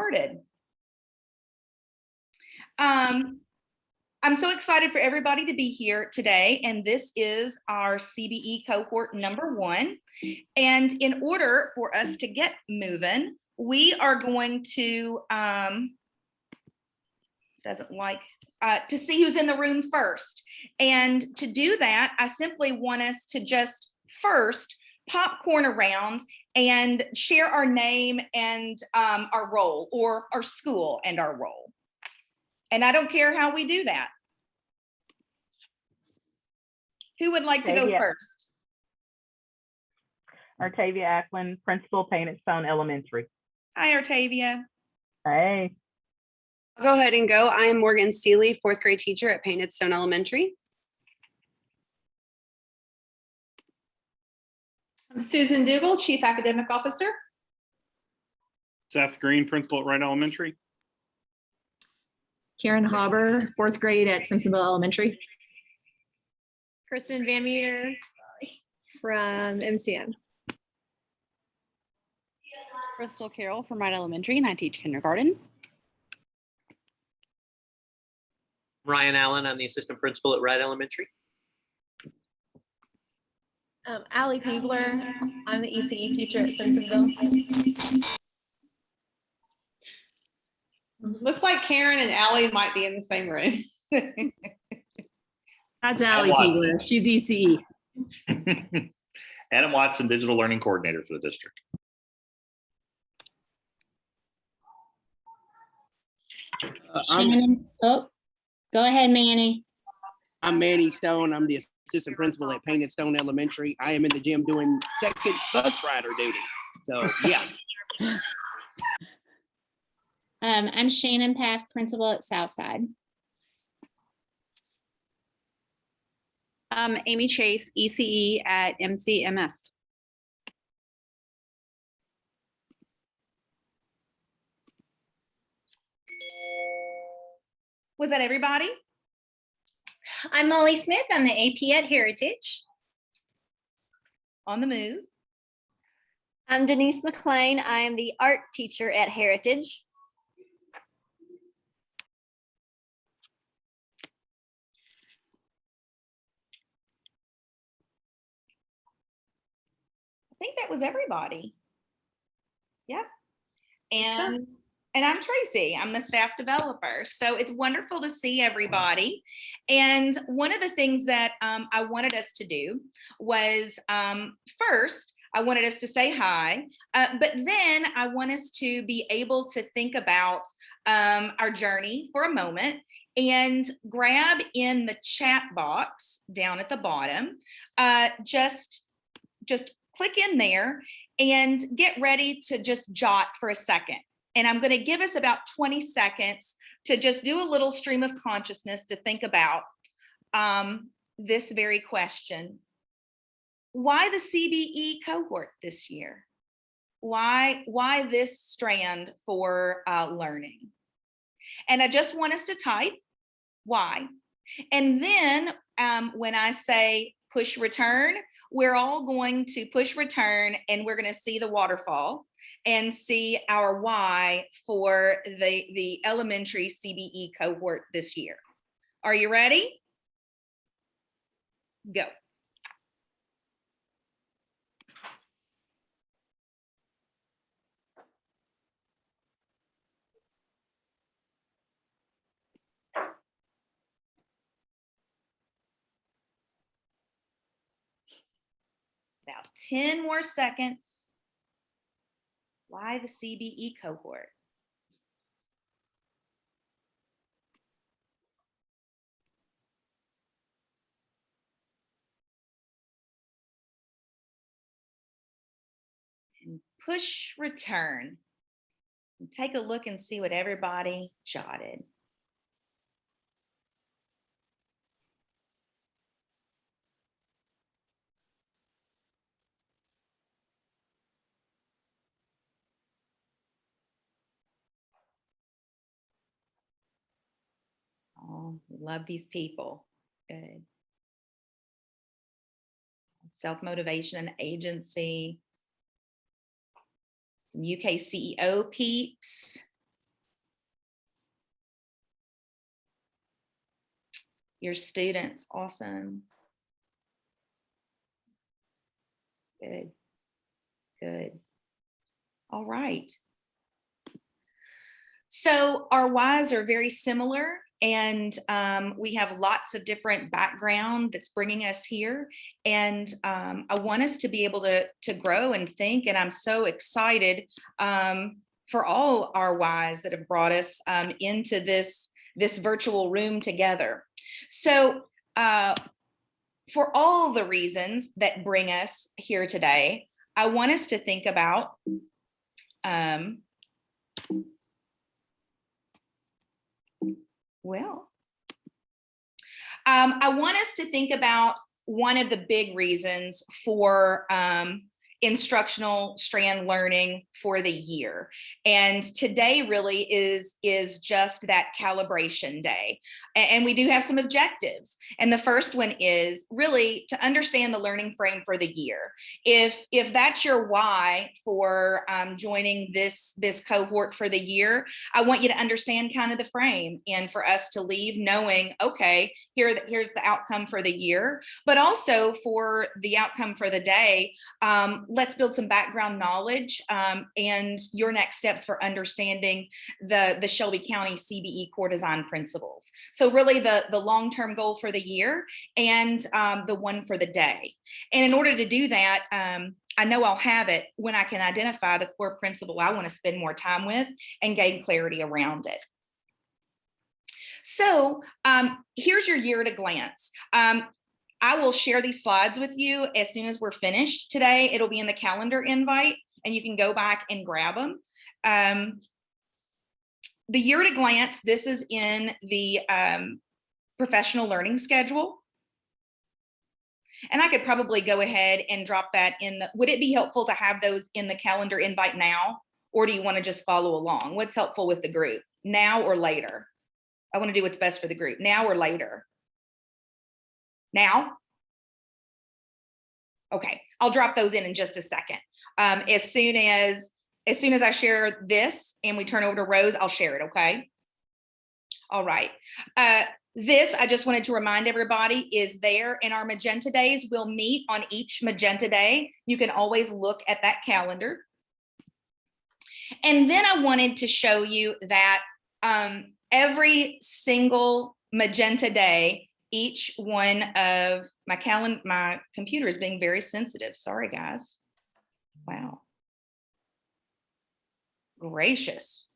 started. I'm so excited for everybody to be here today, and this is our CBE cohort number 1. And in order for us to get moving, we are going to to see who's in the room first. And to do that, I simply want us to just first popcorn around and share our name and our role, or our school and our role. And I don't care how we do that. Who would like to go first? Artavia Ackland, Principal, Painted Stone Elementary. Hi, Artavia. Hey. I'll go ahead and go. I am Morgan Seeley, 4th grade teacher at Painted Stone Elementary. I'm Susan Dougal, Chief Academic Officer. Seth Green, Principal at Wright Elementary. Karen Hauber, 4th grade at Simpsonville Elementary. Kristen Van Meter from MCM. Crystal Carroll from Wright Elementary, and I teach kindergarten. Ryan Allen, I'm the assistant principal at Wright Elementary. Allie Peebler, I'm the ECE teacher at Simpsonville. Looks like Karen and Allie might be in the same room. That's Allie Peebler. She's ECE. Adam Watson, Digital Learning Coordinator for the district. Go ahead, Manny. I'm Manny Stone. I'm the assistant principal at Painted Stone Elementary. I am in the gym doing second bus rider duty. So, yeah. I'm Shannon Paff, principal at Southside. Amy Chase, ECE at MCMS. Was that everybody? I'm Molly Smith. I'm the AP at Heritage. On the move. I'm Denise McLean. I am the art teacher at Heritage. I think that was everybody. Yep. And I'm Tracy. I'm the staff developer. So it's wonderful to see everybody. And one of the things that I wanted us to do was first, I wanted us to say hi, but then I want us to be able to think about our journey for a moment and grab in the chat box down at the bottom, just click in there and get ready to just jot for a second. And I'm going to give us about 20 seconds to just do a little stream of consciousness to think about this very question. Why the CBE cohort this year? Why this strand for learning? And I just want us to type why. And then when I say push return, we're all going to push return and we're going to see the waterfall and see our why for the elementary CBE cohort this year. Are you ready? Go. About 10 more seconds. Why the CBE cohort? And push return. And take a look and see what everybody jotted. Oh, love these people. Good. Self-motivation and agency. Some UK CEO peeps. your students. Awesome. Good. Good. All right. So our whys are very similar, and we have lots of different background that's bringing us here. And I want us to be able to grow and think, and I'm so excited for all our whys that have brought us into this virtual room together. So for all the reasons that bring us here today, I want us to think about I want us to think about one of the big reasons for instructional strand learning for the year. And today really is just that calibration day. And we do have some objectives. And the first one is really to understand the learning frame for the year. If that's your why for joining this cohort for the year, I want you to understand kind of the frame and for us to leave knowing, okay, here's the outcome for the year, but also for the outcome for the day. Let's build some background knowledge and your next steps for understanding the Shelby County CBE core design principles. So really the long-term goal for the year and the one for the day. And in order to do that, I know I'll have it when I can identify the core principle I want to spend more time with and gain clarity around it. So here's your year at a glance. I will share these slides with you as soon as we're finished today. It'll be in the calendar invite and you can go back and grab them. The year at a glance, this is in the professional learning schedule. And I could probably go ahead and drop that in the, would it be helpful to have those in the calendar invite now? Or do you want to just follow along? What's helpful with the group, now or later? I want to do what's best for the group, now or later? Now? Okay, I'll drop those in just a second. As soon as I share this and we turn over to Rose, I'll share it, okay? All right. This, I just wanted to remind everybody, is there in our Magenta Days. We'll meet on each Magenta Day. You can always look at that calendar. And then I wanted to show you that every single Magenta Day, each one of my computer is being very sensitive. Sorry, guys. Wow. Gracious.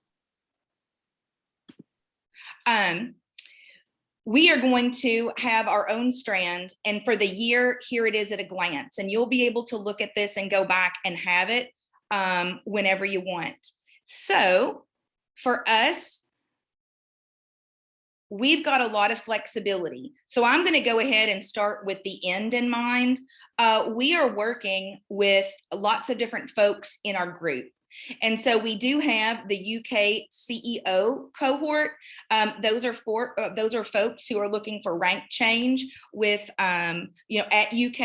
We are going to have our own strand, and for the year, here it is at a glance, and you'll be able to look at this and go back and have it whenever you want. So for us, we've got a lot of flexibility. So I'm going to go ahead and start with the end in mind. We are working with lots of different folks in our group. And so we do have the UK CEO cohort. Those are folks who are looking for rank change with, at UK,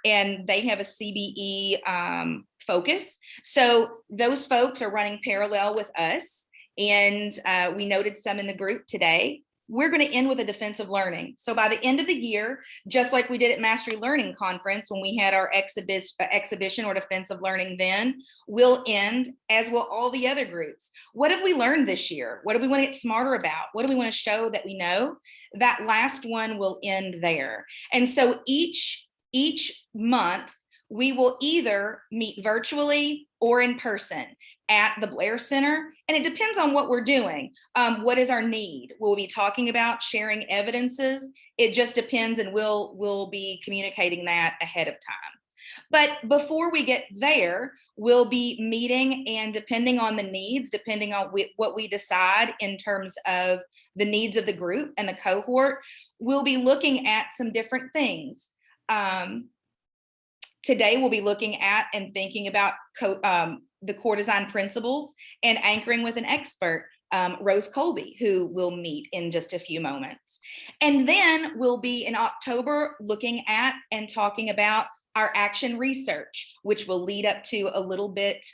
and they have a CBE focus. So those folks are running parallel with us. And we noted some in the group today. We're going to end with a defensive learning. So by the end of the year, just like we did at Mastery Learning Conference when we had our exhibition or defensive learning, then we'll end, as will all the other groups. What have we learned this year? What do we want to get smarter about? What do we want to show that we know? That last one will end there. And so each month, we will either meet virtually or in person at the Blair Center, and it depends on what we're doing. What is our need? We'll be talking about sharing evidences. It just depends, and we'll be communicating that ahead of time. But before we get there, we'll be meeting, and depending on the needs, depending on what we decide in terms of the needs of the group and the cohort, we'll be looking at some different things. Today, we'll be looking at and thinking about the core design principles and anchoring with an expert, Rose Colby, who we'll meet in just a few moments. And then we'll be in October looking at and talking about our action research, which will lead up to a little bit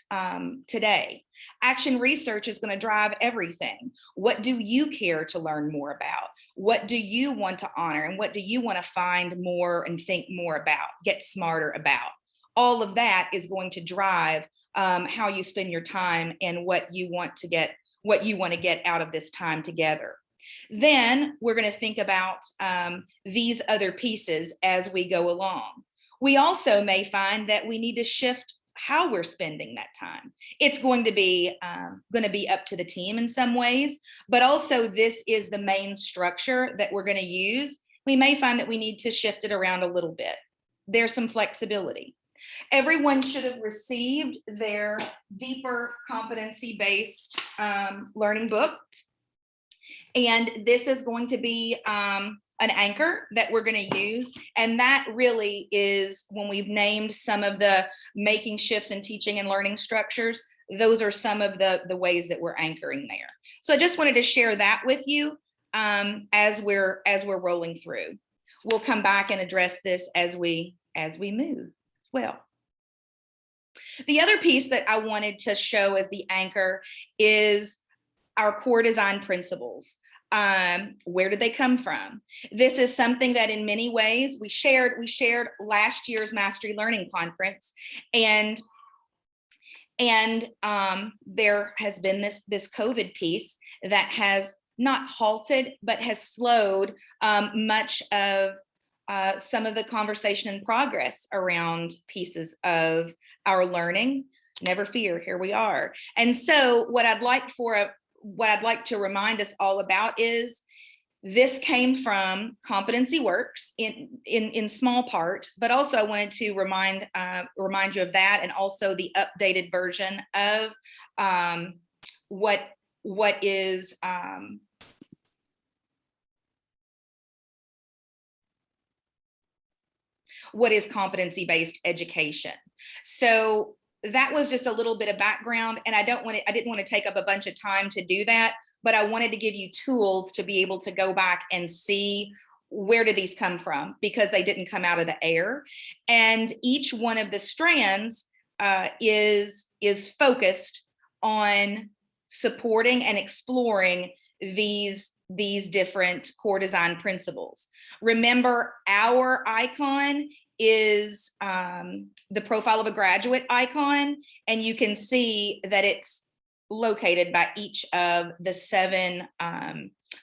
today. Action research is going to drive everything. What do you care to learn more about? What do you want to honor? And what do you want to find more and think more about, get smarter about? All of that is going to drive how you spend your time and what you want to get out of this time together. Then we're going to think about these other pieces as we go along. We also may find that we need to shift how we're spending that time. It's going to be up to the team in some ways, but also this is the main structure that we're going to use. We may find that we need to shift it around a little bit. There's some flexibility. Everyone should have received their deeper competency-based learning book. And this is going to be an anchor that we're going to use. And that really is when we've named some of the making shifts in teaching and learning structures, those are some of the ways that we're anchoring there. So I just wanted to share that with you as we're rolling through. We'll come back and address this as we move as well. The other piece that I wanted to show as the anchor is our core design principles. Where did they come from? This is something that in many ways we shared last year's Mastery Learning Conference, and there has been this COVID piece that has not halted, but has slowed much of some of the conversation and progress around pieces of our learning. Never fear, here we are. And so what I'd like to remind us all about is this came from Competency Works in small part, but also I wanted to remind you of that, and also the updated version of what is competency-based education. So that was just a little bit of background, and I didn't want to take up a bunch of time to do that, but I wanted to give you tools to be able to go back and see where did these come from, because they didn't come out of the air. And each one of the strands is focused on supporting and exploring these different core design principles. Remember, our icon is the profile of a graduate icon, and you can see that it's located by each of the 7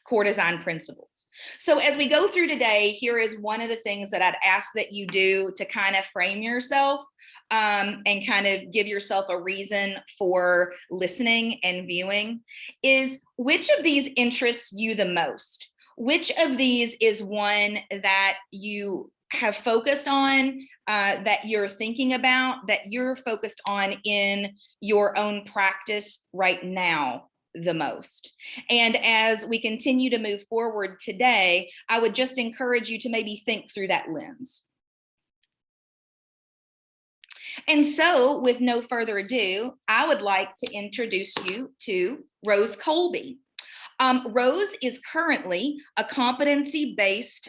core design principles. So as we go through today, here is one of the things that I'd ask that you do to kind of frame yourself and kind of give yourself a reason for listening and viewing, is which of these interests you the most? Which of these is one that you have focused on, that you're thinking about, that you're focused on in your own practice right now the most? And as we continue to move forward today, I would just encourage you to maybe think through that lens. And so with no further ado, I would like to introduce you to Rose Colby. Rose is currently a competency-based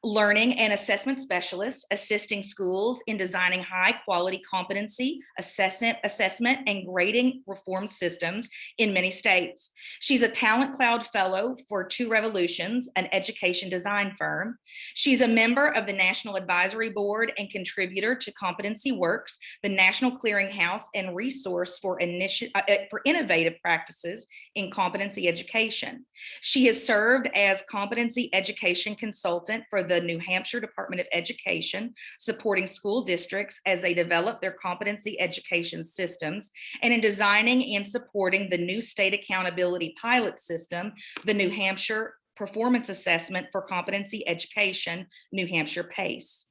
learning and assessment specialist, assisting schools in designing high quality competency assessment and grading reform systems in many states. She's a Talent Cloud Fellow for Two Revolutions, an education design firm. She's a member of the National Advisory Board and contributor to Competency Works, the national clearinghouse and resource for innovative practices in competency education. She has served as competency education consultant for the New Hampshire Department of Education, supporting school districts as they develop their competency education systems, and in designing and supporting the new state accountability pilot system, the New Hampshire Performance Assessment for Competency Education, New Hampshire PACE.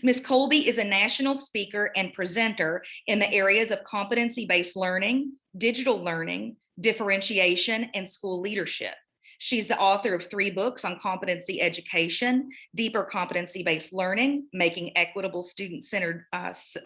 Ms. Colby is a national speaker and presenter in the areas of competency-based learning, digital learning, differentiation, and school leadership. She's the author of 3 books on competency education: Deeper Competency-Based Learning, Making Equitable Student-Centered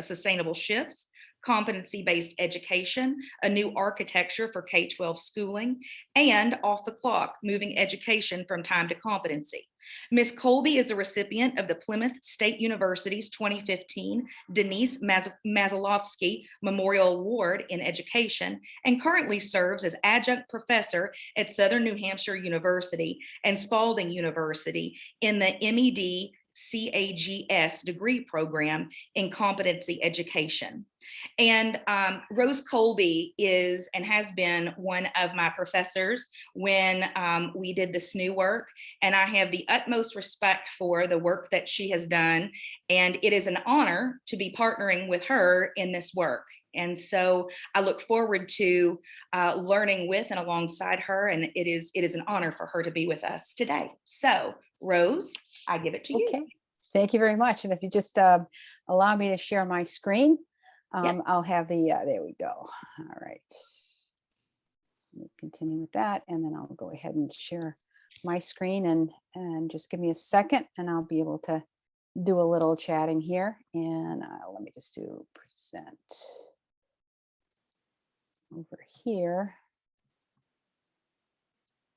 Sustainable Shifts, Competency-Based Education, A New Architecture for K-12 Schooling, and Off the Clock, Moving Education from Time to Competency. Ms. Colby is a recipient of the Plymouth State University's 2015 Denise Maslowski Memorial Award in Education and currently serves as adjunct professor at Southern New Hampshire University and Spalding University in the MED CAGS degree program in competency education. And Rose Colby is and has been one of my professors when we did the SNU work, and I have the utmost respect for the work that she has done, and it is an honor to be partnering with her in this work. And so I look forward to learning with and alongside her, and it is an honor for her to be with us today. So Rose, I give it to you. Okay, thank you very much. And if you just allow me to share my screen, I'll have the, there we go. All right. Let me continue with that, and then I'll go ahead and share my screen and just give me a second and I'll be able to do a little chatting here. And let me just do present over here.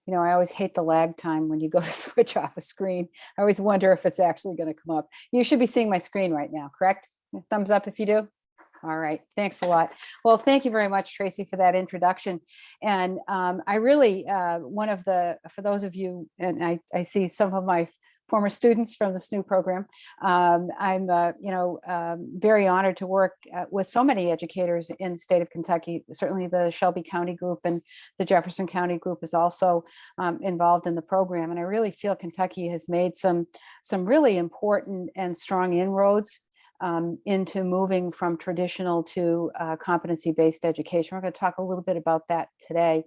You know, I always hate the lag time when you go to switch off a screen. I always wonder if it's actually going to come up. You should be seeing my screen right now, correct? Thumbs up if you do. All right, thanks a lot. Well, thank you very much, Tracy, for that introduction. And I really, for those of you, and I see some of my former students from the SNU program, I'm very honored to work with so many educators in the state of Kentucky. Certainly the Shelby County group and the Jefferson County group is also involved in the program. And I really feel Kentucky has made some really important and strong inroads into moving from traditional to competency-based education. We're going to talk a little bit about that today.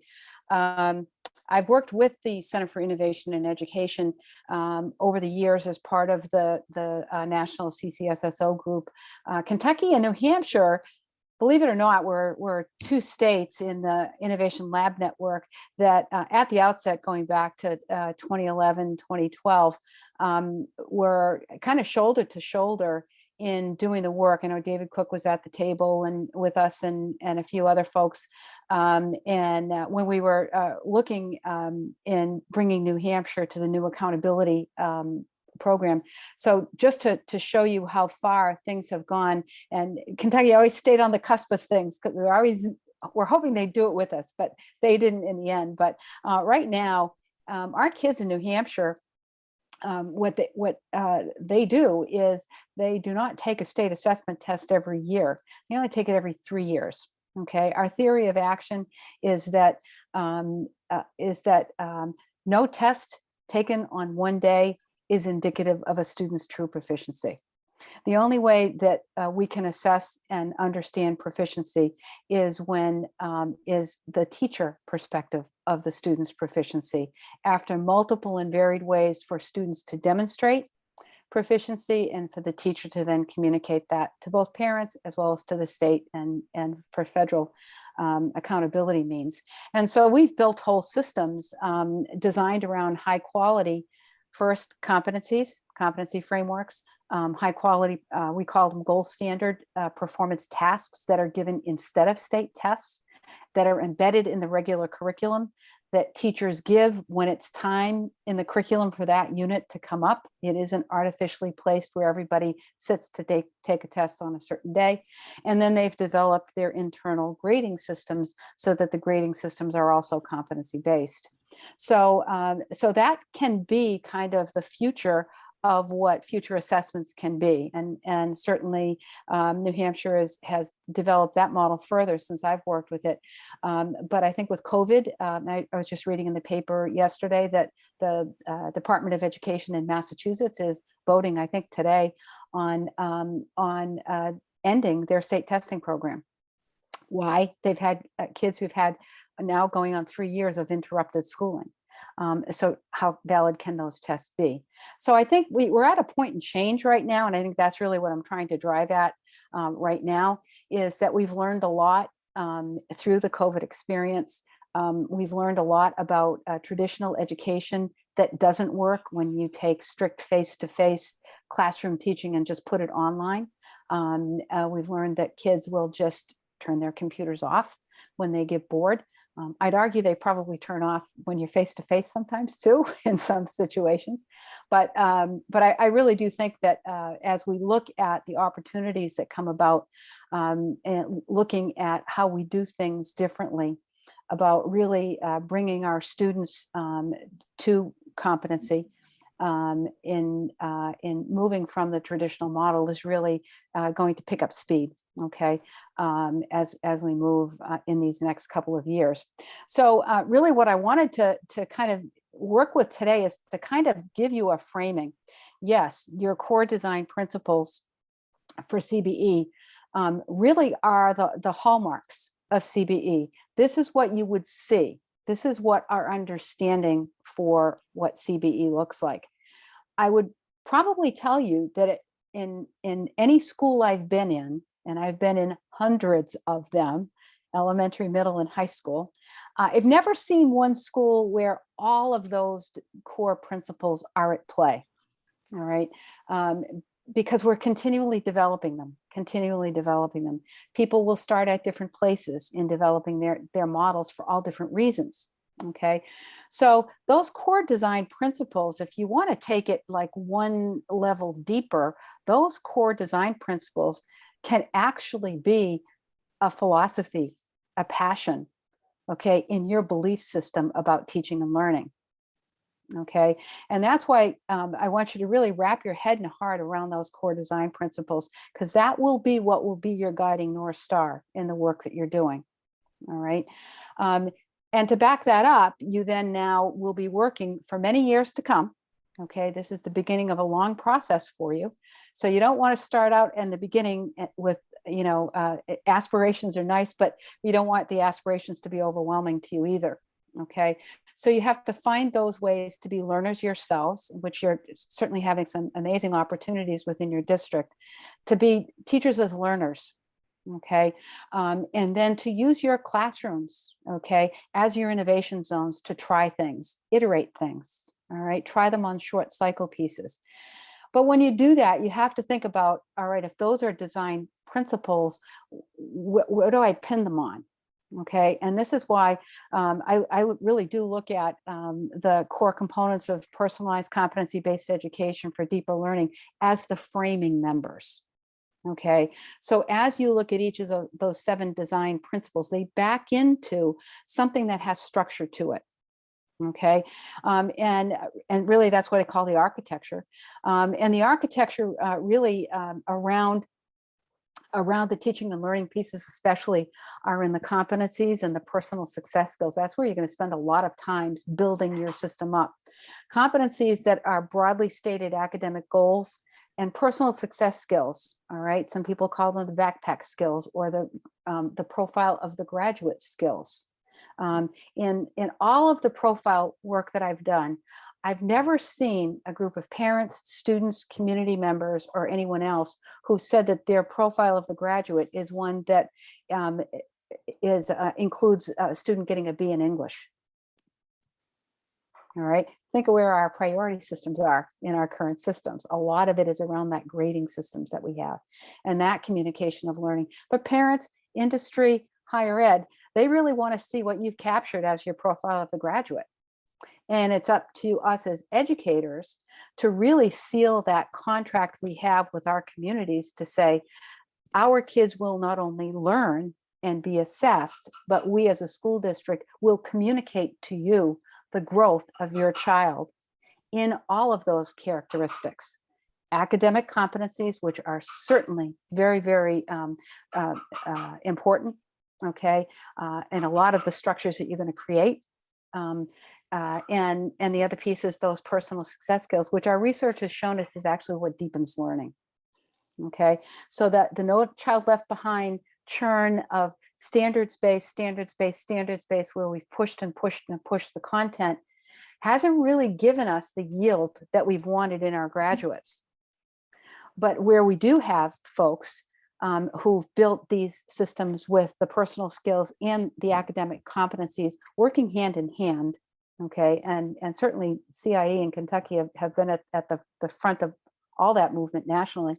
I've worked with the Center for Innovation in Education over the years as part of the National CCSSO group. Kentucky and New Hampshire, believe it or not, we're two states in the Innovation Lab Network that at the outset, going back to 2011, 2012, were kind of shoulder to shoulder in doing the work. I know David Cook was at the table and with us and a few other folks. And when we were looking in bringing New Hampshire to the new accountability program. So just to show you how far things have gone, and Kentucky always stayed on the cusp of things because we're hoping they'd do it with us, but they didn't in the end. But right now, our kids in New Hampshire, what they do is they do not take a state assessment test every year. They only take it every 3 years. Okay, our theory of action is that no test taken on one day is indicative of a student's true proficiency. The only way that we can assess and understand proficiency is when is the teacher perspective of the student's proficiency after multiple and varied ways for students to demonstrate proficiency and for the teacher to then communicate that to both parents as well as to the state and for federal accountability means. And so we've built whole systems designed around high quality, first competency frameworks, high quality, we call them gold standard performance tasks that are given instead of state tests that are embedded in the regular curriculum that teachers give when it's time in the curriculum for that unit to come up. It isn't artificially placed where everybody sits to take a test on a certain day. And then they've developed their internal grading systems so that the grading systems are also competency based. So, so that can be kind of the future of what future assessments can be. And certainly New Hampshire has developed that model further since I've worked with it. But I think with COVID, I was just reading in the paper yesterday that the Department of Education in Massachusetts is voting, I think today, on ending their state testing program. Why? They've had kids who've had now going on 3 years of interrupted schooling. So how valid can those tests be? So I think we're at a point in change right now. And I think that's really what I'm trying to drive at right now, is that we've learned a lot through the COVID experience. We've learned a lot about traditional education that doesn't work when you take strict face-to-face classroom teaching and just put it online. We've learned that kids will just turn their computers off when they get bored. I'd argue they probably turn off when you're face to face sometimes too, in some situations. But I really do think that as we look at the opportunities that come about and looking at how we do things differently, about really bringing our students to competency in moving from the traditional model is really going to pick up speed, okay, as we move in these next couple of years. So really what I wanted to kind of work with today is to kind of give you a framing. Yes, your core design principles for CBE really are the hallmarks of CBE. This is what you would see. This is what our understanding for what CBE looks like. I would probably tell you that in any school I've been in, and I've been in hundreds of them, elementary, middle, and high school, I've never seen one school where all of those core principles are at play, all right? Because we're continually developing them. People will start at different places in developing their models for all different reasons, okay? So those core design principles, if you want to take it like one level deeper, those core design principles can actually be a philosophy, a passion, okay, in your belief system about teaching and learning. Okay, and that's why I want you to really wrap your head and heart around those core design principles, because that will be what will be your guiding North Star in the work that you're doing. All right. And to back that up, you then now will be working for many years to come. Okay, this is the beginning of a long process for you. So you don't want to start out in the beginning with, you know, aspirations are nice, but you don't want the aspirations to be overwhelming to you either. Okay, so you have to find those ways to be learners yourselves, which you're certainly having some amazing opportunities within your district, to be teachers as learners. Okay, and then to use your classrooms, okay, as your innovation zones to try things, iterate things, all right, try them on short cycle pieces. But when you do that, you have to think about, all right, if those are design principles, where do I pin them on? Okay, and this is why I really do look at the core components of personalized competency-based education for deeper learning as the framing members. Okay, so as you look at each of those 7 design principles, they back into something that has structure to it. Okay, and really that's what I call the architecture. And the architecture really around the teaching and learning pieces especially are in the competencies and the personal success skills. That's where you're going to spend a lot of times building your system up. Competencies that are broadly stated academic goals and personal success skills. All right, some people call them the backpack skills or the profile of the graduate skills. In all of the profile work that I've done, I've never seen a group of parents, students, community members, or anyone else who said that their profile of the graduate is one that includes a student getting a B in English. All right, think of where our priority systems are in our current systems. A lot of it is around that grading systems that we have and that communication of learning. But parents, industry, higher ed, they really want to see what you've captured as your profile of the graduate. And it's up to us as educators to really seal that contract we have with our communities to say, our kids will not only learn and be assessed, but we as a school district will communicate to you the growth of your child in all of those characteristics. Academic competencies, which are certainly very, very important, okay, and a lot of the structures that you're going to create. And the other piece is those personal success skills, which our research has shown us is actually what deepens learning. Okay, so that the No Child Left Behind churn of standards-based, where we've pushed and pushed and pushed the content, hasn't really given us the yield that we've wanted in our graduates. But where we do have folks who've built these systems with the personal skills and the academic competencies working hand in hand, okay, and certainly CIE in Kentucky have been at the front of all that movement nationally.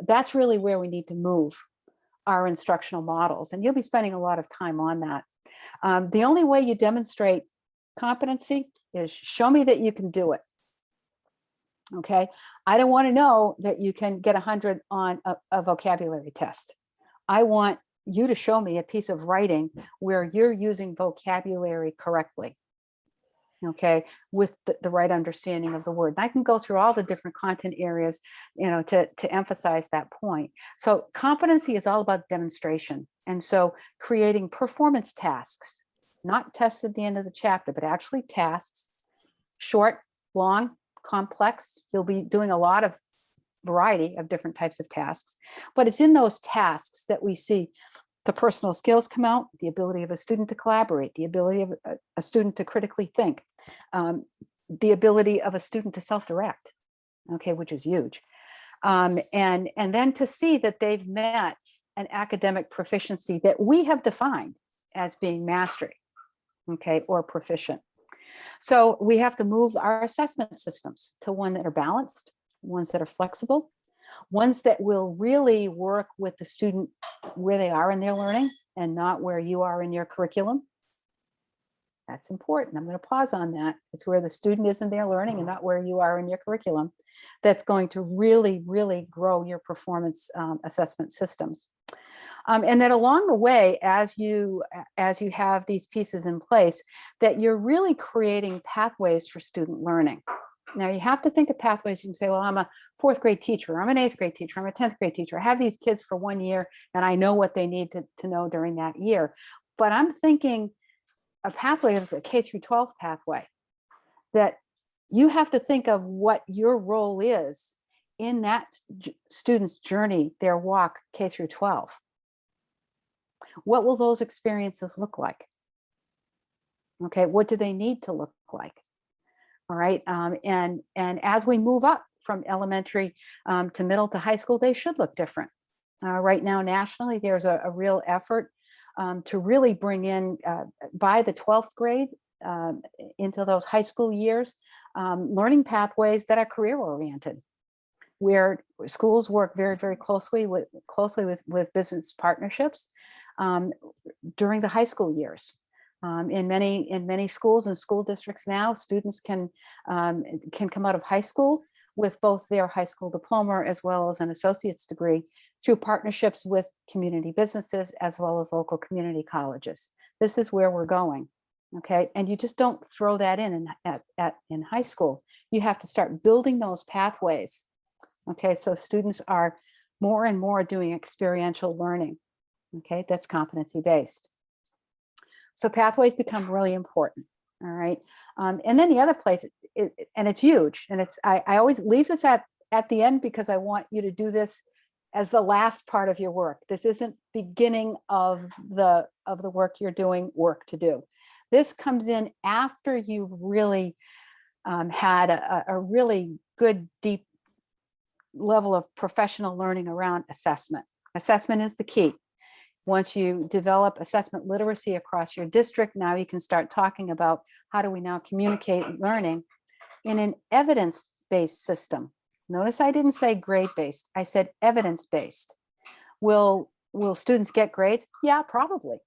That's really where we need to move our instructional models, and you'll be spending a lot of time on that. The only way you demonstrate competency is show me that you can do it. Okay, I don't want to know that you can get 100 on a vocabulary test. I want you to show me a piece of writing where you're using vocabulary correctly, okay, with the right understanding of the word. And I can go through all the different content areas, you know, to emphasize that point. So competency is all about demonstration. And so creating performance tasks, not tests at the end of the chapter, but actually tasks, short, long, complex. You'll be doing a lot of variety of different types of tasks, but it's in those tasks that we see the personal skills come out, the ability of a student to collaborate, the ability of a student to critically think, the ability of a student to self-direct, okay, which is huge. And then to see that they've met an academic proficiency that we have defined as being mastery, okay, or proficient. So we have to move our assessment systems to one that are balanced, ones that are flexible, ones that will really work with the student where they are in their learning and not where you are in your curriculum. That's important. I'm going to pause on that. It's where the student is in their learning and not where you are in your curriculum. That's going to really, really grow your performance assessment systems. And then along the way, as you have these pieces in place, that you're really creating pathways for student learning. Now you have to think of pathways. You can say, well, I'm a 4th grade teacher, I'm an 8th grade teacher, I'm a 10th grade teacher. I have these kids for 1 year and I know what they need to know during that year. But I'm thinking a pathway is a K through 12 pathway, that you have to think of what your role is in that student's journey, their walk K through 12. What will those experiences look like? Okay, what do they need to look like? All right, and as we move up from elementary to middle to high school, they should look different. Right now, nationally, there's a real effort to really bring in, by the 12th grade, into those high school years, learning pathways that are career oriented, where schools work very, very closely with business partnerships during the high school years. In many schools and school districts now, students can come out of high school with both their high school diploma as well as an associate's degree through partnerships with community businesses as well as local community colleges. This is where we're going, okay? And you just don't throw that in high school. You have to start building those pathways, okay? So students are more and more doing experiential learning, okay? That's competency-based. So pathways become really important, all right? And then the other place, and it's huge, and I always leave this at the end because I want you to do this as the last part of your work. This isn't beginning of the work you're doing, work to do. This comes in after you've really had a really good, deep level of professional learning around assessment. Assessment is the key. Once you develop assessment literacy across your district, now you can start talking about how do we now communicate learning in an evidence-based system. Notice I didn't say grade-based, I said evidence-based. Will students get grades? Yeah, probably.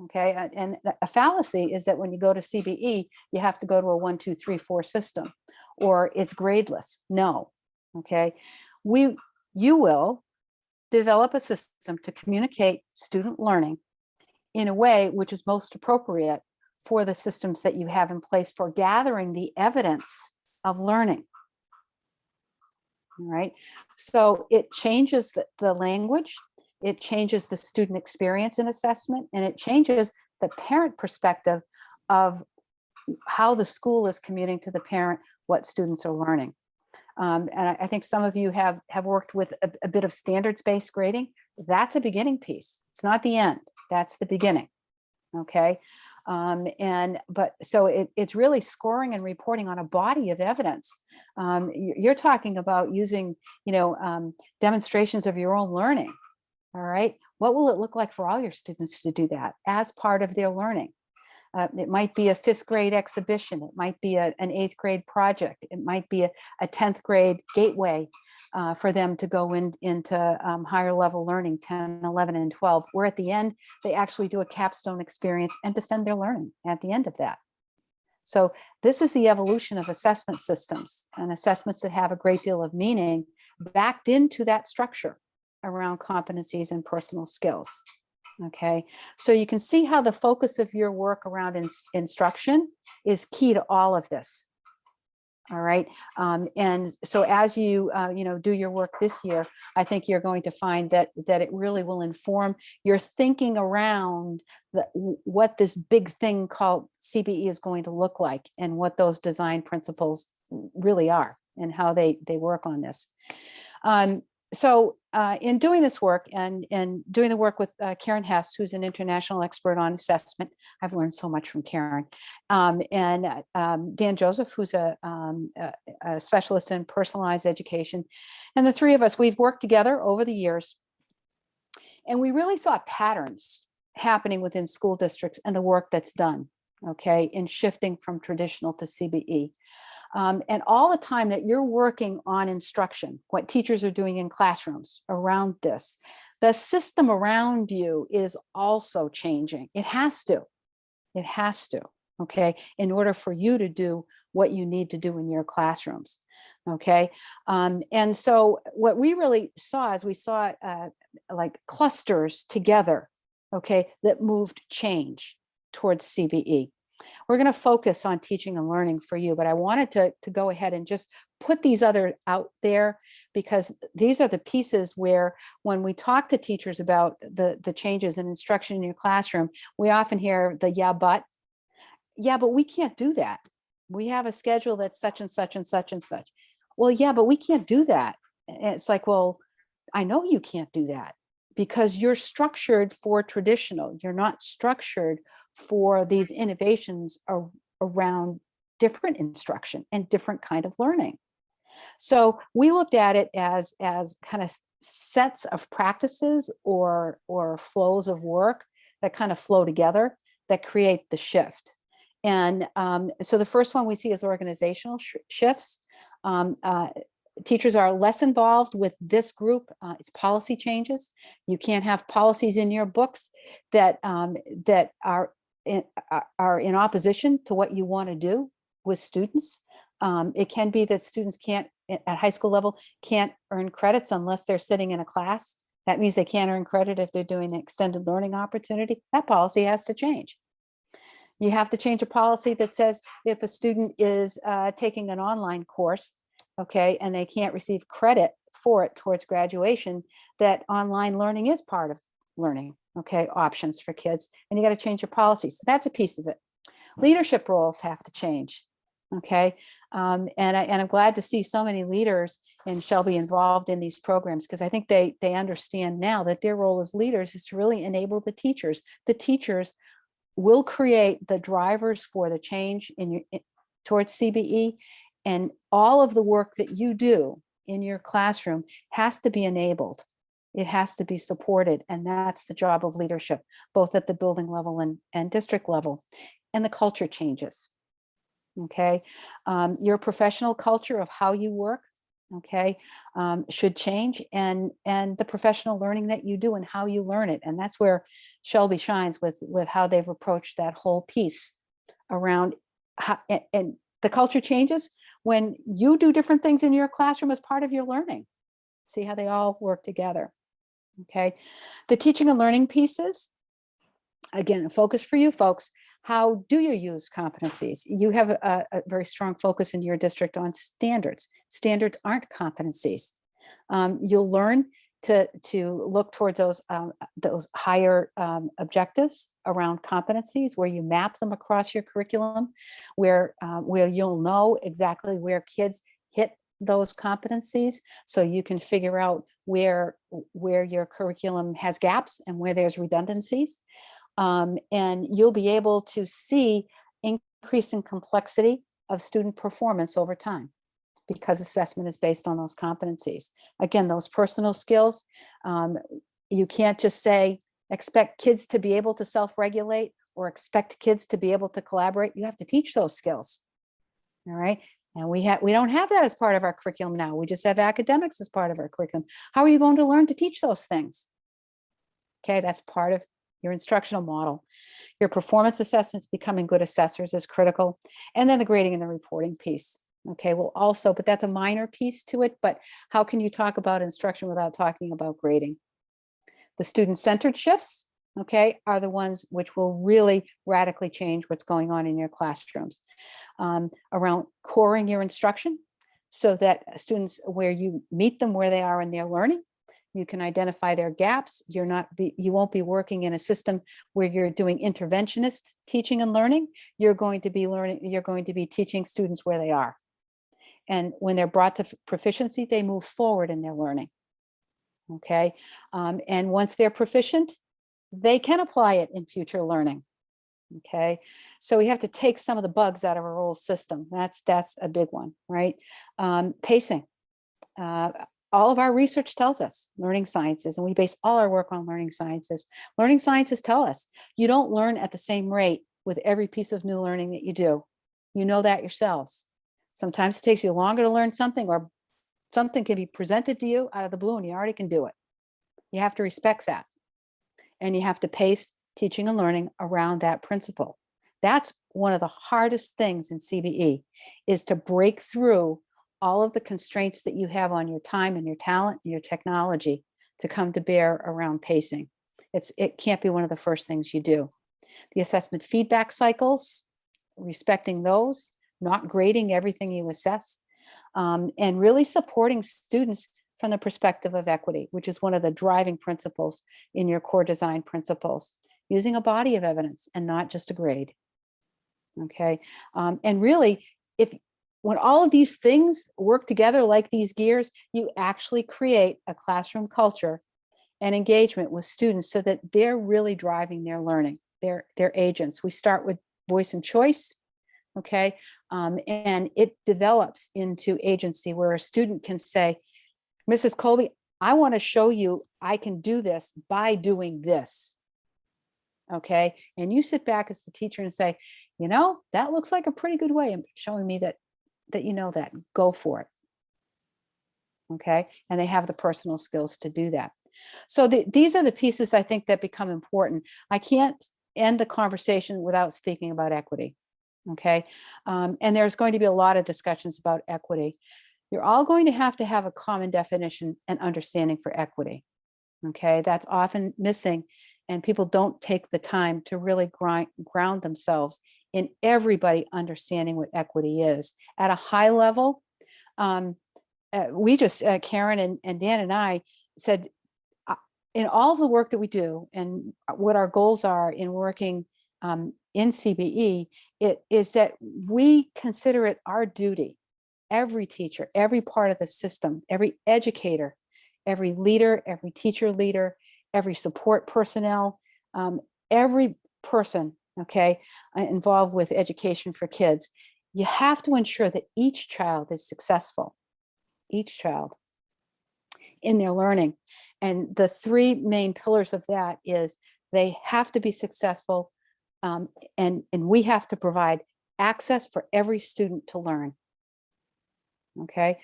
Okay, and a fallacy is that when you go to CBE, you have to go to a 1, 2, 3, 4 system, or it's gradeless. No, okay. You will develop a system to communicate student learning in a way which is most appropriate for the systems that you have in place for gathering the evidence of learning. All right, so it changes the language, it changes the student experience in assessment, and it changes the parent perspective of how the school is communicating to the parent what students are learning. And I think some of you have worked with a bit of standards-based grading. That's a beginning piece. It's not the end. That's the beginning. Okay. So it's really scoring and reporting on a body of evidence. You're talking about using, demonstrations of your own learning. All right. What will it look like for all your students to do that as part of their learning? It might be a 5th grade exhibition. It might be an 8th grade project. It might be a 10th grade gateway for them to go into higher level learning, 10, 11, and 12, where at the end, they actually do a capstone experience and defend their learning at the end of that. So this is the evolution of assessment systems and assessments that have a great deal of meaning backed into that structure around competencies and personal skills. Okay, so you can see how the focus of your work around instruction is key to all of this. All right, and so as you do your work this year, I think you're going to find that it really will inform your thinking around what this big thing called CBE is going to look like, and what those design principles really are, and how they work on this. So in doing this work and doing the work with Karen Hess, who's an international expert on assessment, I've learned so much from Karen, and Dan Joseph, who's a specialist in personalized education. And the three of us, we've worked together over the years, and we really saw patterns happening within school districts and the work that's done, okay, in shifting from traditional to CBE. And all the time that you're working on instruction, what teachers are doing in classrooms around this, the system around you is also changing. It has to, okay, in order for you to do what you need to do in your classrooms, okay? And so what we really saw is we saw like clusters together, okay, that moved change towards CBE. We're going to focus on teaching and learning for you, but I wanted to go ahead and just put these other out there, because these are the pieces where when we talk to teachers about the changes in instruction in your classroom, we often hear the yeah, but we can't do that. We have a schedule that's such and such and such and such. Well, yeah, but we can't do that. And it's like, well, I know you can't do that because you're structured for traditional. You're not structured for these innovations around different instruction and different kind of learning. So we looked at it as kind of sets of practices or flows of work that kind of flow together that create the shift. And so the first one we see is organizational shifts. Teachers are less involved with this group. It's policy changes. You can't have policies in your books that are in opposition to what you want to do with students. It can be that students can't, at high school level, can't earn credits unless they're sitting in a class. That means they can't earn credit if they're doing an extended learning opportunity. That policy has to change. You have to change a policy that says if a student is taking an online course, okay, and they can't receive credit for it towards graduation, that online learning is part of learning, okay, options for kids, and you got to change your policy. So that's a piece of it. Leadership roles have to change, okay, and I'm glad to see so many leaders in Shelby involved in these programs, because I think they understand now that their role as leaders is to really enable the teachers. The teachers will create the drivers for the change towards CBE, and all of the work that you do in your classroom has to be enabled. It has to be supported, and that's the job of leadership, both at the building level and district level. And the culture changes, okay? Your professional culture of how you work, okay, should change, and the professional learning that you do and how you learn it. And that's where Shelby shines with how they've approached that whole piece around how, and the culture changes when you do different things in your classroom as part of your learning. See how they all work together. Okay, the teaching and learning pieces, again, a focus for you folks. How do you use competencies? You have a very strong focus in your district on standards. Standards aren't competencies. You'll learn to look towards those higher objectives around competencies, where you map them across your curriculum, where you'll know exactly where kids hit those competencies, so you can figure out where your curriculum has gaps and where there's redundancies. And you'll be able to see increasing complexity of student performance over time, because assessment is based on those competencies. Again, those personal skills, you can't just say, expect kids to be able to self-regulate or expect kids to be able to collaborate, you have to teach those skills. All right. And we don't have that as part of our curriculum now. We just have academics as part of our curriculum. How are you going to learn to teach those things? Okay, that's part of your instructional model. Your performance assessments, becoming good assessors, is critical. And then the grading and the reporting piece. Okay, well also, but that's a minor piece to it, but how can you talk about instruction without talking about grading? The student-centered shifts, okay, are the ones which will really radically change what's going on in your classrooms. Around coring your instruction so that students, where you meet them where they are in their learning, you can identify their gaps. You won't be working in a system where you're doing interventionist teaching and learning. You're going to be teaching students where they are. And when they're brought to proficiency, they move forward in their learning. Okay. And once they're proficient, they can apply it in future learning. Okay. So we have to take some of the bugs out of our old system. That's a big one, right? Pacing. All of our research tells us learning sciences, and we base all our work on learning sciences. Learning sciences tell us you don't learn at the same rate with every piece of new learning that you do. You know that yourselves. Sometimes it takes you longer to learn something, or something can be presented to you out of the blue and you already can do it. You have to respect that. And you have to pace teaching and learning around that principle. That's one of the hardest things in CBE, is to break through all of the constraints that you have on your time and your talent and your technology to come to bear around pacing. It can't be one of the first things you do. The assessment feedback cycles, respecting those, not grading everything you assess, and really supporting students from the perspective of equity, which is one of the driving principles in your core design principles, using a body of evidence and not just a grade. Okay, and really, when all of these things work together like these gears, you actually create a classroom culture and engagement with students so that they're really driving their learning. They're agents. We start with voice and choice, okay? And it develops into agency where a student can say, Mrs. Colby, I want to show you I can do this by doing this, okay? And you sit back as the teacher and say, you know, that looks like a pretty good way of showing me that you know that, go for it. Okay, and they have the personal skills to do that. So these are the pieces I think that become important. I can't end the conversation without speaking about equity. Okay, and there's going to be a lot of discussions about equity. You're all going to have a common definition and understanding for equity. Okay, that's often missing, and people don't take the time to really ground themselves in everybody understanding what equity is. At a high level, we just, Karen and Dan and I said, in all the work that we do and what our goals are in working in CBE, it is that we consider it our duty, every teacher, every part of the system, every educator, every leader, every teacher leader, every support personnel, every person, okay, involved with education for kids. You have to ensure that each child is successful, each child in their learning. And the three main pillars of that is they have to be successful, and we have to provide access for every student to learn. Okay.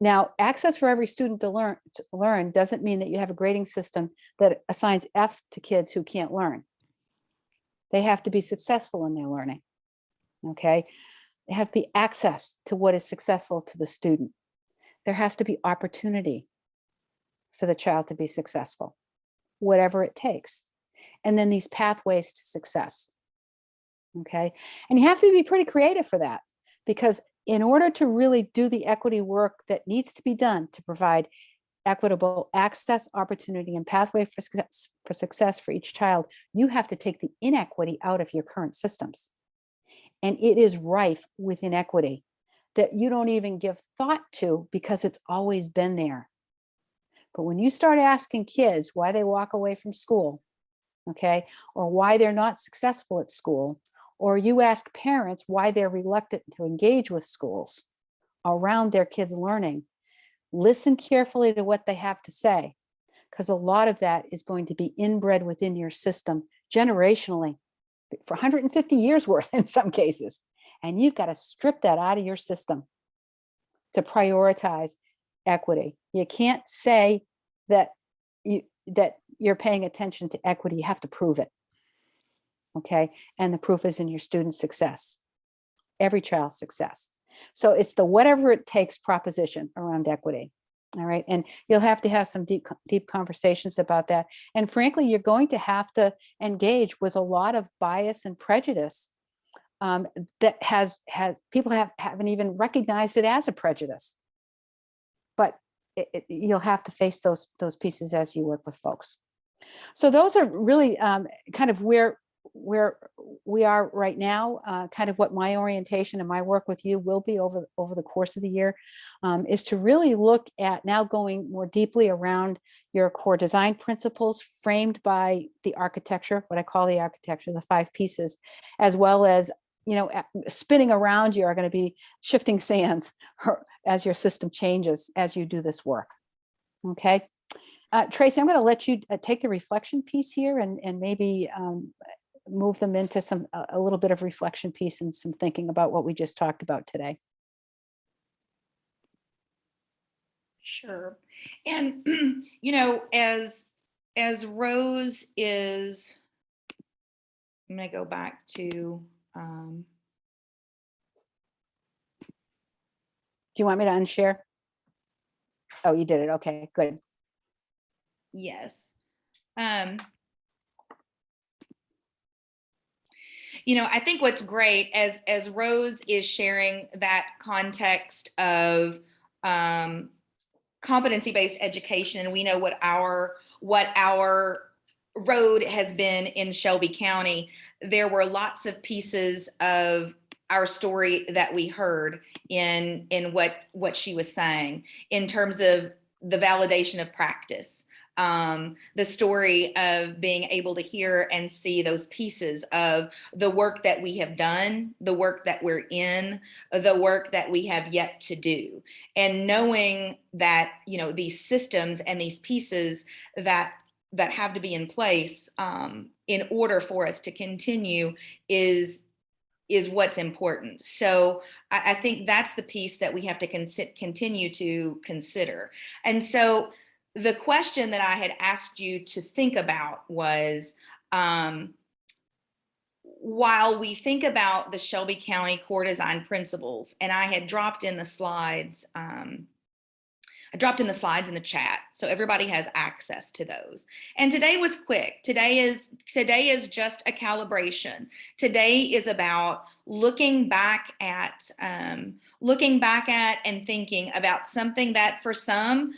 Now, access for every student to learn doesn't mean that you have a grading system that assigns F to kids who can't learn. They have to be successful in their learning. Okay. They have to be access to what is successful to the student. There has to be opportunity for the child to be successful, whatever it takes. And then these pathways to success. Okay. And you have to be pretty creative for that, because in order to really do the equity work that needs to be done to provide equitable access, opportunity, and pathway for success for each child, you have to take the inequity out of your current systems. And it is rife with inequity that you don't even give thought to because it's always been there. But when you start asking kids why they walk away from school, okay, or why they're not successful at school, or you ask parents why they're reluctant to engage with schools around their kids' learning, listen carefully to what they have to say, because a lot of that is going to be inbred within your system generationally. for 150 years worth in some cases. And you've got to strip that out of your system to prioritize equity. You can't say that you're paying attention to equity. You have to prove it. Okay. And the proof is in your student success, every child's success. So it's the whatever it takes proposition around equity. All right. And you'll have to have some deep conversations about that. And frankly, you're going to have to engage with a lot of bias and prejudice that people haven't even recognized it as a prejudice. But you'll have to face those pieces as you work with folks. So those are really kind of where we are right now, kind of what my orientation and my work with you will be over the course of the year, is to really look at now going more deeply around your core design principles framed by the architecture, what I call the architecture, the 5 pieces, as well as, you know, spinning around you are going to be shifting sands as your system changes as you do this work. Okay. Tracy, I'm going to let you take the reflection piece here and maybe move them into a little bit of reflection piece and some thinking about what we just talked about today. Sure. And, you know, as Rose is, I'm going to go back to, do you want me to unshare? Oh, you did it. Okay, good. yes. You know, I think what's great as Rose is sharing that context of competency-based education, and we know what our road has been in Shelby County. There were lots of pieces of our story that we heard in what she was saying in terms of the validation of practice. The story of being able to hear and see those pieces of the work that we have done, the work that we're in, the work that we have yet to do, and knowing that, you know, these systems and these pieces that have to be in place in order for us to continue is what's important. So I think that's the piece that we have to continue to consider. And so the question that I had asked you to think about was, while we think about the Shelby County core design principles, and I had dropped in the slides, I dropped in the slides in the chat, so everybody has access to those. And today was quick. Today is just a calibration. Today is about looking back at and thinking about something that for some,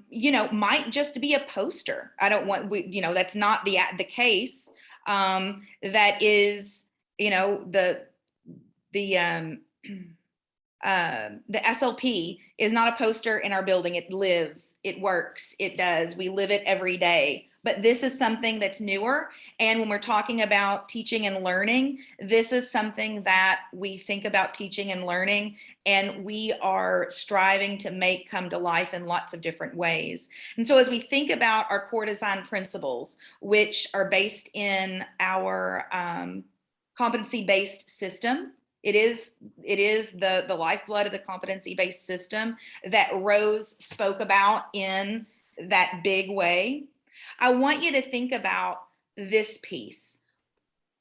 you know, might just be a poster. I don't want, you know, that's not the case. That is, you know, the SLP is not a poster in our building. It lives, it works, it does. We live it every day. But this is something that's newer. And when we're talking about teaching and learning, this is something that we think about teaching and learning, and we are striving to make come to life in lots of different ways. And so as we think about our core design principles, which are based in our competency-based system, it is the lifeblood of the competency-based system that Rose spoke about in that big way. I want you to think about this piece.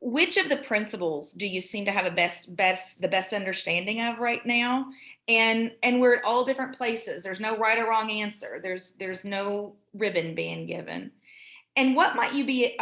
Which of the principles do you seem to have the best understanding of right now? And we're at all different places. There's no right or wrong answer. There's no ribbon being given. And what might you be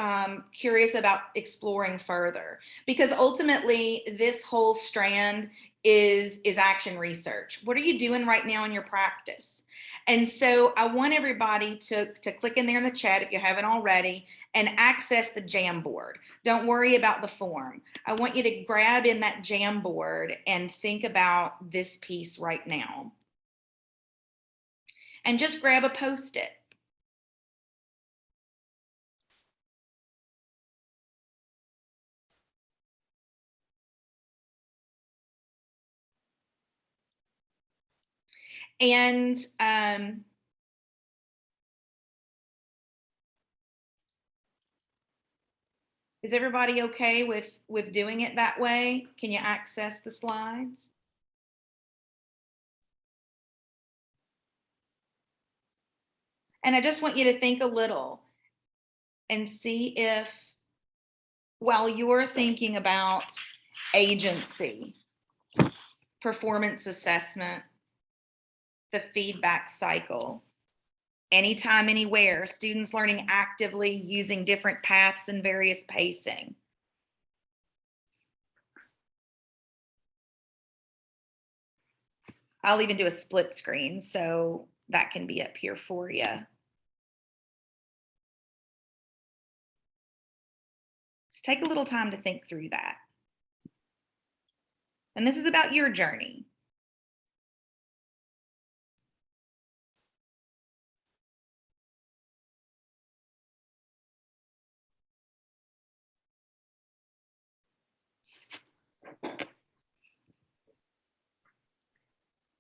curious about exploring further? Because ultimately, this whole strand is action research. What are you doing right now in your practice? And so I want everybody to click in there in the chat if you haven't already and access the Jamboard. Don't worry about the form. I want you to grab in that Jamboard and think about this piece right now. And just grab a Post-it. And Is everybody okay with doing it that way? Can you access the slides? And I just want you to think a little and see if, while you're thinking about agency, performance assessment, the feedback cycle, anytime, anywhere, students learning actively using different paths and various pacing. I'll even do a split screen, so that can be up here for you. Just take a little time to think through that. And this is about your journey.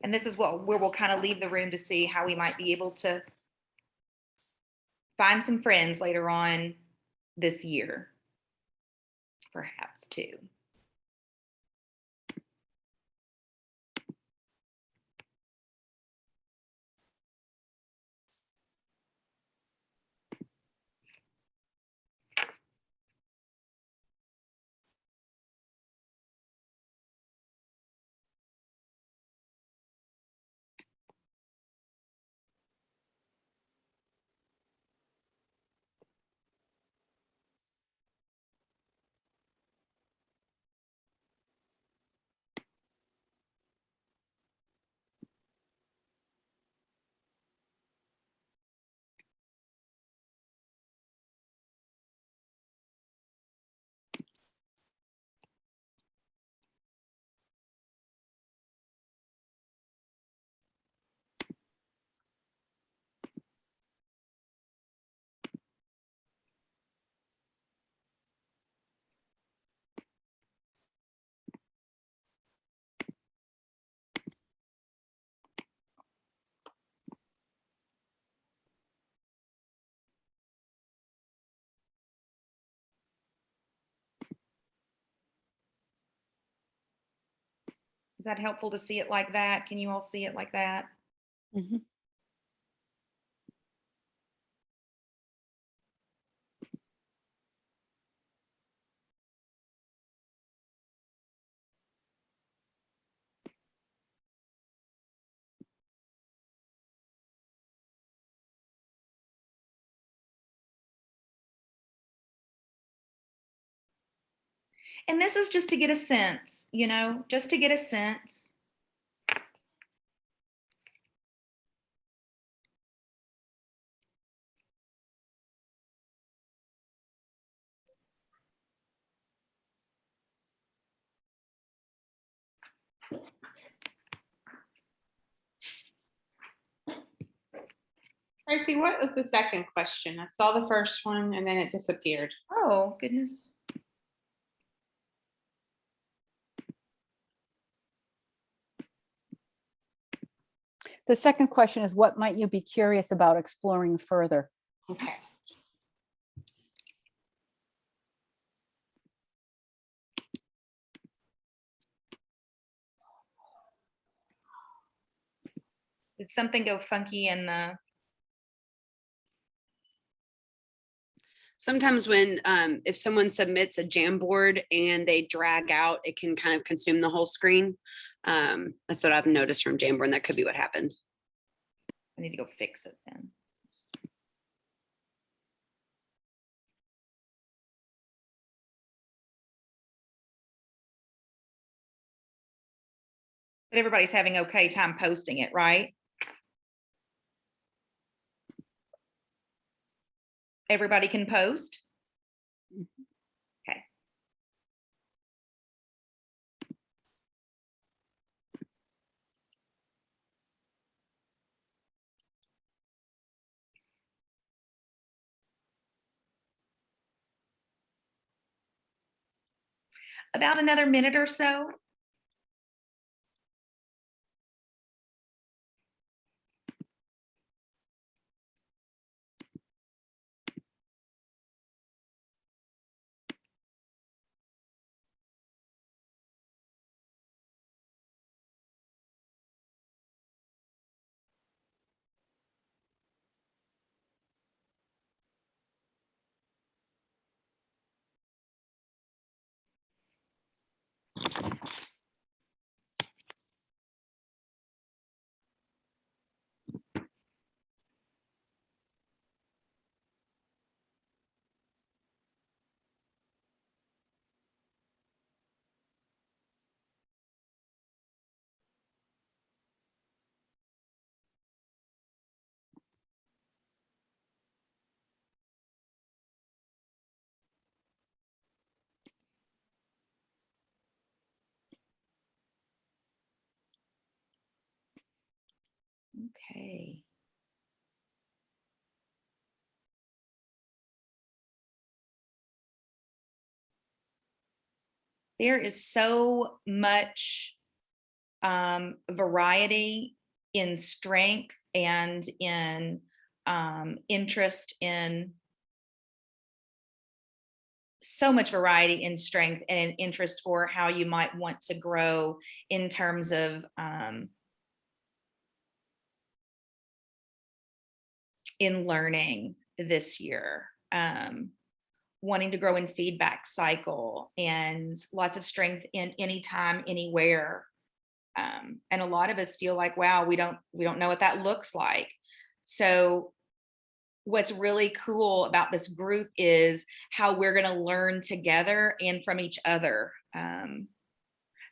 And this is where we'll kind of leave the room to see how we might be able to find some friends later on this year, perhaps too. Is that helpful to see it like that? Can you all see it like that? And this is just to get a sense, you know, just to get a sense. Tracy, what was the second question? I saw the first one and then it disappeared. Oh, goodness. The second question is, what might you be curious about exploring further? Okay. Did something go funky in the? Sometimes when, if someone submits a Jamboard and they drag out, it can kind of consume the whole screen. That's what I've noticed from Jamboard, and that could be what happened. I need to go fix it then. But everybody's having okay time posting it, right? Everybody can post? Okay. About another minute or so. Okay. There is so much variety in strength and in interest in so much variety in strength and an interest for how you might want to grow in terms of in learning this year. Wanting to grow in feedback cycle and lots of strength in anytime, anywhere. And a lot of us feel like, wow, we don't know what that looks like. So what's really cool about this group is how we're going to learn together and from each other.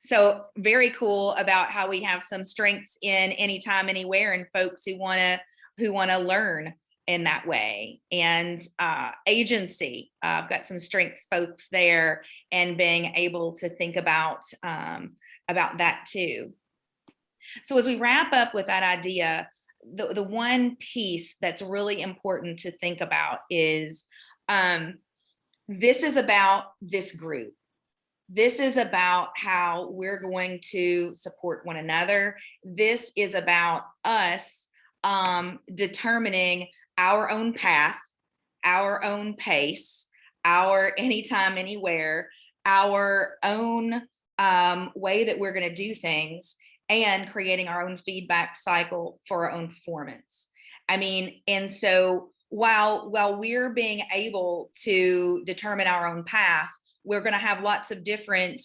So very cool about how we have some strengths in anytime, anywhere, and folks who want to learn in that way. And agency, I've got some strengths folks there, and being able to think about that too. So as we wrap up with that idea, the one piece that's really important to think about is this is about this group. This is about how we're going to support one another. This is about us determining our own path, our own pace, our anytime, anywhere, our own way that we're going to do things, and creating our own feedback cycle for our own performance. I mean, and so while we're being able to determine our own path, we're going to have lots of different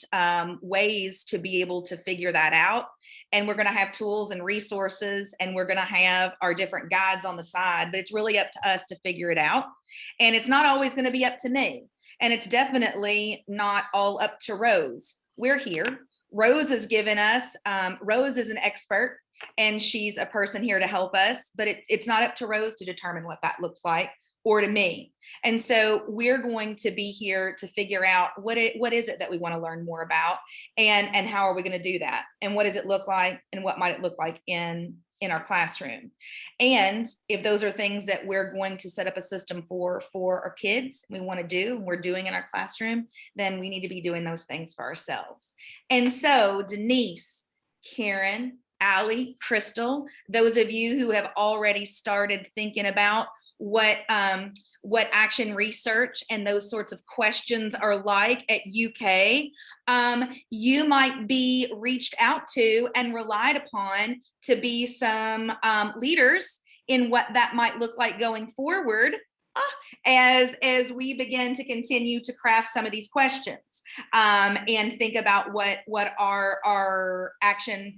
ways to be able to figure that out. And we're going to have tools and resources, and we're going to have our different guides on the side, but it's really up to us to figure it out. And it's not always going to be up to me. And it's definitely not all up to Rose. We're here. Rose has given us, Rose is an expert, and she's a person here to help us, but it's not up to Rose to determine what that looks like, or to me. And so we're going to be here to figure out what is it that we want to learn more about, and how are we going to do that, and what does it look like, and what might it look like in our classroom. And if those are things that we're going to set up a system for our kids, we want to do, and we're doing in our classroom, then we need to be doing those things for ourselves. And so Denise, Karen, Allie, Crystal, those of you who have already started thinking about what action research and those sorts of questions are like at UK, you might be reached out to and relied upon to be some leaders in what that might look like going forward, as we begin to continue to craft some of these questions, and think about what our action,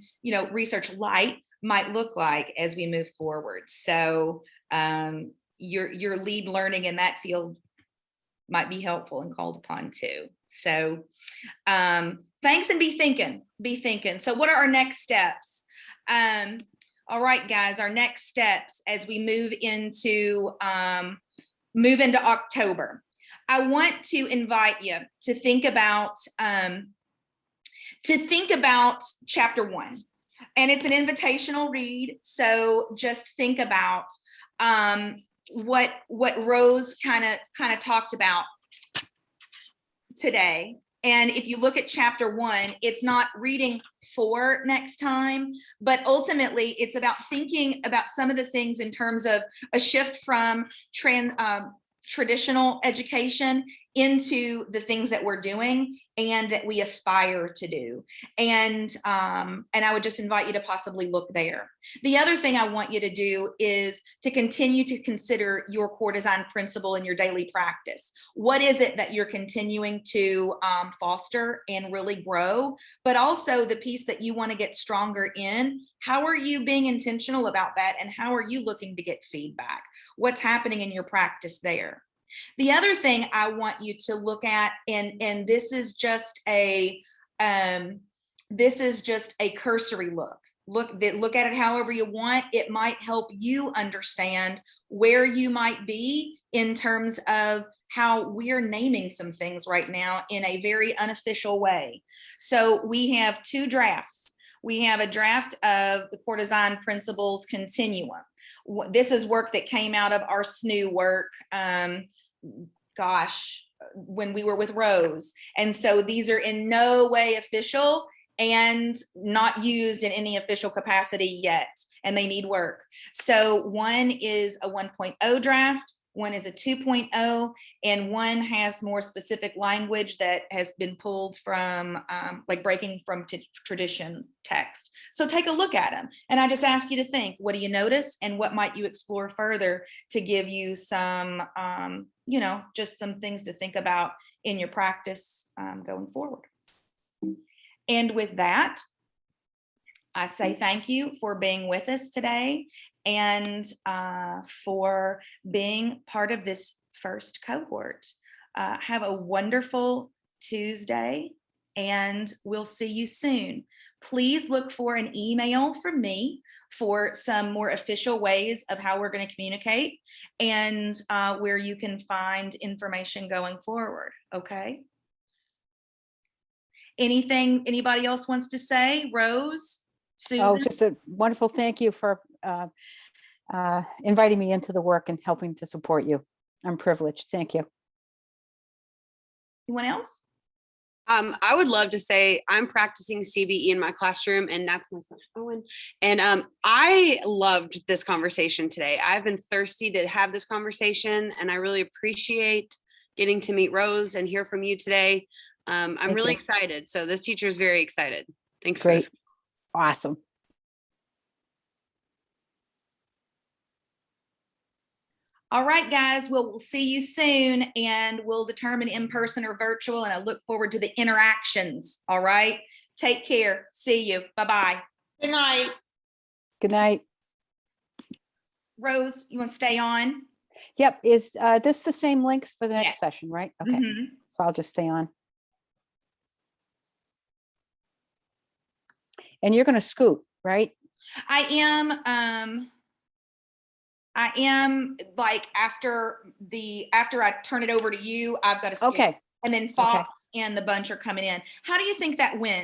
research light might look like as we move forward. So your lead learning in that field might be helpful and called upon too. So thanks, and be thinking. So what are our next steps? All right, guys, our next steps as we move into October. I want to invite you to think about chapter 1. And it's an invitational read. So just think about what Rose kind of talked about today. And if you look at chapter 1, it's not reading for next time, but ultimately it's about thinking about some of the things in terms of a shift from traditional education into the things that we're doing and that we aspire to do. And I would just invite you to possibly look there. The other thing I want you to do is to continue to consider your core design principle in your daily practice. What is it that you're continuing to foster and really grow, but also the piece that you want to get stronger in? How are you being intentional about that? And how are you looking to get feedback? What's happening in your practice there? The other thing I want you to look at, and this is just a cursory look. Look at it however you want. It might help you understand where you might be in terms of how we're naming some things right now in a very unofficial way. So we have 2 drafts. We have a draft of the core design principles continuum. This is work that came out of our SNU work. When we were with Rose. And so these are in no way official and not used in any official capacity yet, and they need work. So one is a 1.0 draft, one is a 2.0, and one has more specific language that has been pulled from like breaking from tradition text. So take a look at them. And I just ask you to think, what do you notice and what might you explore further to give you some, just some things to think about in your practice going forward. And with that, I say thank you for being with us today and for being part of this first cohort. Have a wonderful Tuesday, and we'll see you soon. Please look for an email from me for some more official ways of how we're going to communicate and where you can find information going forward. Okay. Anything anybody else wants to say? Rose? Susan? Oh, just a wonderful thank you for inviting me into the work and helping to support you. I'm privileged. Thank you. Anyone else? I would love to say I'm practicing CBE in my classroom, and that's my son Owen. And I loved this conversation today. I've been thirsty to have this conversation, and I really appreciate getting to meet Rose and hear from you today. I'm really excited. So this teacher is very excited. Thanks. Great. For this. Awesome. All right, guys, we'll see you soon, and we'll determine in person or virtual, and I look forward to the interactions. All right, take care. See you. Bye-bye. Good night. Good night. Rose, you want to stay on? Yep. Is this the same link for the next session, right? Okay. So I'll just stay on. And you're going to scoot, right? I am like after I turn it over to you, I've got to scoot. Okay. And then Fox and the bunch are coming in. How do you think that went?